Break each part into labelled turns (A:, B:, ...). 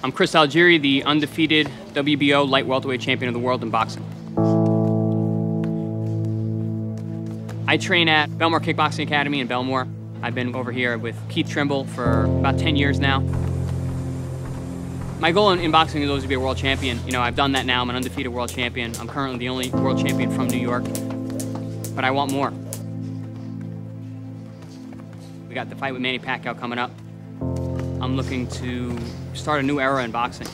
A: I'm Chris Algieri, the undefeated WBO light welterweight champion of the world in boxing. I train at Belmore Kickboxing Academy in Belmore. I've been over here with Keith Trimble for about 10 years now. My goal in boxing is always to be a world champion. You know, I've done that now. I'm an undefeated world champion. I'm currently the only world champion from New York, but I want more. We got the fight with Manny Pacquiao coming up. I'm looking to start a new era in boxing.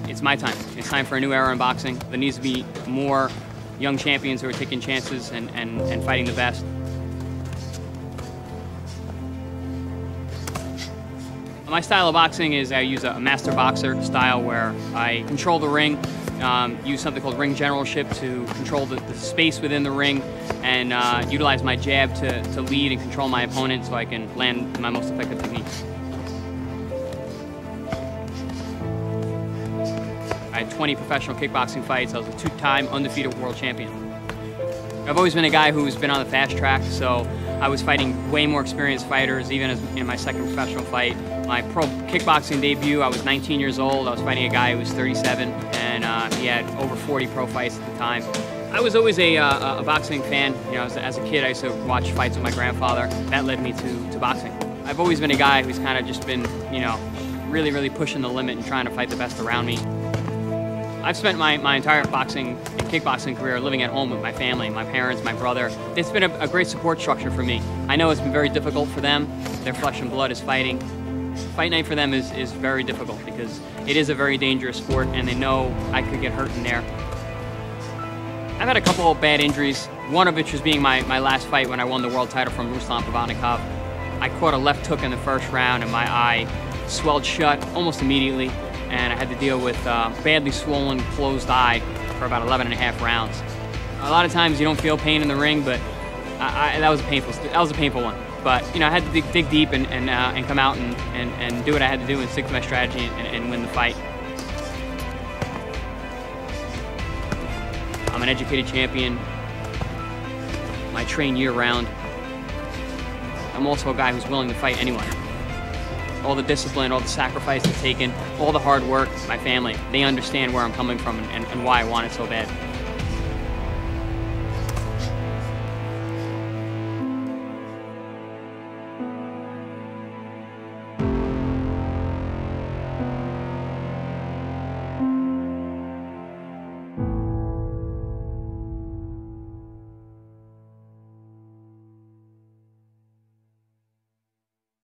A: It's my time. It's time for a new era in boxing. There needs to be more young champions who are taking chances and fighting the best. My style of boxing is I use a master boxer style where I control the ring, use something called ring generalship to control the space within the ring, and utilize my jab to lead and control my opponent so I can land my most effective techniques. I had 20 professional kickboxing fights. I was a two-time undefeated world champion. I've always been a guy who's been on the fast track, so I was fighting way more experienced fighters, even in my second professional fight. My pro kickboxing debut, I was 19 years old. I was fighting a guy who was 37, and he had over 40 pro fights at the time. I was always a boxing fan. You know, as a kid, I used to watch fights with my grandfather. That led me to boxing. I've always been a guy who's kind of just been, you know, really pushing the limit and trying to fight the best around me. I've spent my entire boxing and kickboxing career living at home with my family, my parents, my brother. It's been a great support structure for me. I know it's been very difficult for them. Their flesh and blood is fighting. Fight night for them is very difficult because it is a very dangerous sport and they know I could get hurt in there. I've had a couple of bad injuries, one of which was being my last fight when I won the world title from Ruslan Pavatnikov. I caught a left hook in the first round and my eye swelled shut almost immediately, and I had to deal with badly swollen closed eye for about 11 and a half rounds. A lot of times you don't feel pain in the ring, but that was a painful one. But you know, I had to dig deep and come out and do what I had to do and stick to my strategy and win the fight. I'm an educated champion. I train year-round. I'm also a guy who's willing to fight anyone. All the discipline, all the sacrifice I've taken, all the hard work, my family, they understand where I'm coming from and why I want it so bad.